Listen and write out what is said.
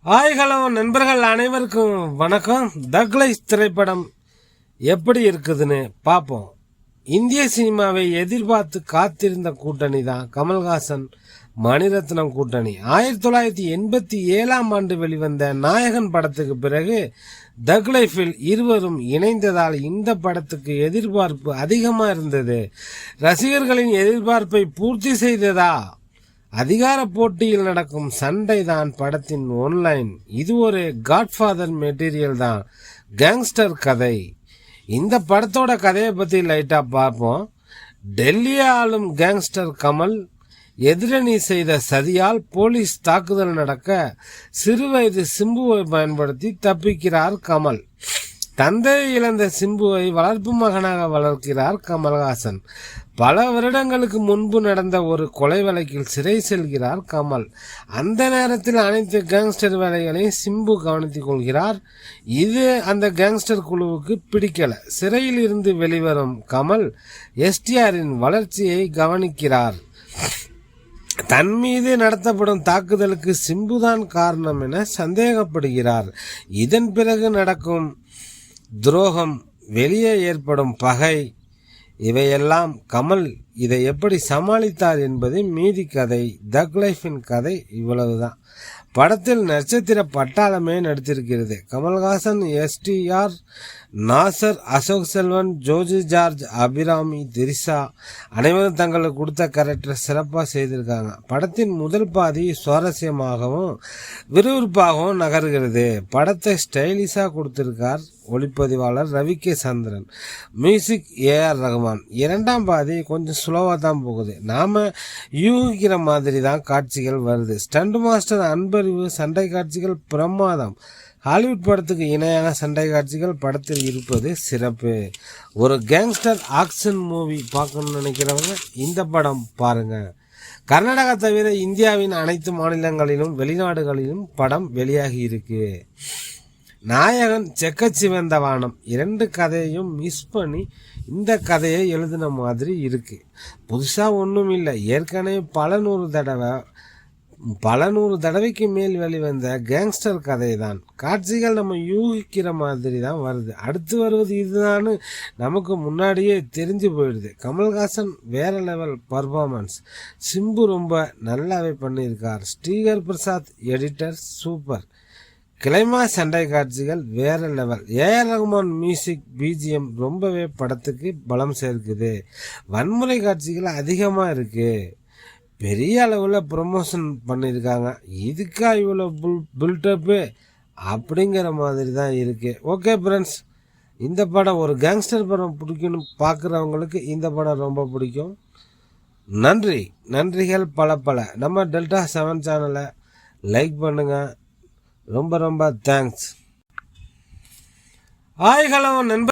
Hi hello நண்பர்கள் அனைவருக்கும் வணக்கம். தக்லைஃப் திரைப்படம் எப்படி இருக்குதுன்னு பார்ப்போம். இந்திய சினிமாவை எதிர்பார்த்து காத்திருந்த கூட்டணி தான் கமல்ஹாசன் மணிரத்னம் கூட்டணி. 1987 வெளிவந்த நாயகன் படத்துக்கு பிறகு தக்லைஃபில் இருவரும் இணைந்ததால் இந்த படத்துக்கு எதிர்பார்ப்பு அதிகமாக இருந்தது. ரசிகர்களின் எதிர்பார்ப்பை பூர்த்தி செய்ததா? அதிகார போட்டியில் நடக்கும் சண்டை தான் படத்தின் ஒன்லைன். இது ஒரு காட்ஃபாதர் மெட்டீரியல் தான், கேங்ஸ்டர் கதை. இந்த படத்தோட கதையை பற்றி லைட்டாக பார்ப்போம். டெல்லியை ஆளும் கேங்ஸ்டர் கமல் எதிரணி செய்த சதியால் போலீஸ் தாக்குதல் நடக்க சிறுவயது சிம்புவை பயன்படுத்தி தப்பிக்கிறார் கமல். தந்தையை இழந்த சிம்புவை வளர்ப்பு மகனாக வளர்க்கிறார் கமல்ஹாசன். பல வருடங்களுக்கு முன்பு நடந்த ஒரு கொலை வழக்கில் சிறை செல்கிறார் கமல். அந்த நேரத்தில் அனைத்து கேங்ஸ்டர் வேலைகளையும் சிம்பு கவனித்துக் கொள்கிறார். இது அந்த கேங்ஸ்டர் குழுவுக்கு பிடிக்கல. சிறையில் இருந்து வெளிவரும் கமல் எஸ்டிஆரின் வளர்ச்சியை கவனிக்கிறார். தன் மீது நடத்தப்படும் தாக்குதலுக்கு சிம்புதான் காரணம் என சந்தேகப்படுகிறார். இதன் பிறகு நடக்கும் துரோகம், வெளியே ஏற்படும் பகை, இவையெல்லாம் கமல் இதை எப்படி சமாளித்தார் என்பது மீதி கதை. தக்லைஃபின் கதை இவ்வளவுதான். படத்தில் நட்சத்திர பட்டாளமே நடித்திருக்கிறது. கமல்ஹாசன், எஸ்டிஆர், நாசர், அசோக் செல்வன், ஜோஜி ஜார்ஜ், அபிராமி, திரிஷா அனைவரும் தங்களுக்கு கொடுத்த கேரக்டர் சிறப்பாக செய்திருக்காங்க. படத்தின் முதல் பாதி சுவாரஸ்யமாகவும் விறுவிறுப்பாகவும் நகர்கிறது. படத்தை ஸ்டைலிஷாக கொடுத்திருக்கார் ஒளிப்பதிவாளர் Ravi K Chandran. Music AR Rahman. இரண்டாம் பாதி கொஞ்சம் ஸ்லோவாக தான் போகுது. நாம யூகிக்கிற மாதிரி தான் காட்சிகள் வருது. Stunt master Anbariv. சண்டை காட்சிகள் பிரமாதம். ஹாலிவுட் படத்துக்கு இணையான சண்டை காட்சிகள் படத்தில் இருப்பது சிறப்பு. ஒரு கேங்ஸ்டர் ஆக்ஷன் மூவி பார்க்கணும்னு நினைக்கிறவங்க இந்த படம் பாருங்க. கர்நாடகா தவிர இந்தியாவின் அனைத்து மாநிலங்களிலும் வெளிநாடுகளிலும் படம் வெளியாகி இருக்கு. நாயகன் செக்கச்சிவந்த வானம். 2 கதையையும் மிஸ் பண்ணி இந்த கதையை எழுதின மாதிரி இருக்கு. புதுசா ஒன்றும் இல்லை. ஏற்கனவே பல நூறு தடவைக்கு மேல் வெளிவந்த கேங்ஸ்டர் கதை தான். காட்சிகள் நம்ம யூகிக்கிற மாதிரி தான் வருது. அடுத்து வருவது இதுதான்னு நமக்கு முன்னாடியே தெரிஞ்சு போயிடுது. கமல்ஹாசன் வேற லெவல் பர்ஃபார்மன்ஸ். சிம்பு ரொம்ப நல்லாவே பண்ணியிருக்கார். Sreekar Prasad editor super. Climax சண்டை காட்சிகள் வேற level. AR Rahman music BGM ரொம்பவே படத்துக்கு பலம் சேர்க்குது. வன்முறை காட்சிகள் அதிகமாக இருக்கு. பெரிய அளவில் ப்ரொமோஷன் பண்ணியிருக்காங்க. இதுக்கா இவ்வளோ பில்டப்பு அப்படிங்கிற மாதிரி தான் இருக்கு. ஓகே ஃப்ரெண்ட்ஸ், இந்த படம் ஒரு கேங்ஸ்டர் படம் பிடிக்கணும் பார்க்குறவங்களுக்கு இந்த படம் ரொம்ப பிடிக்கும். நன்றிகள் பல. நம்ம டெல்டா 7 சேனலை லைக் பண்ணுங்க. ரொம்ப தேங்க்ஸ். ஹாய் ஹலோ நண்பர்.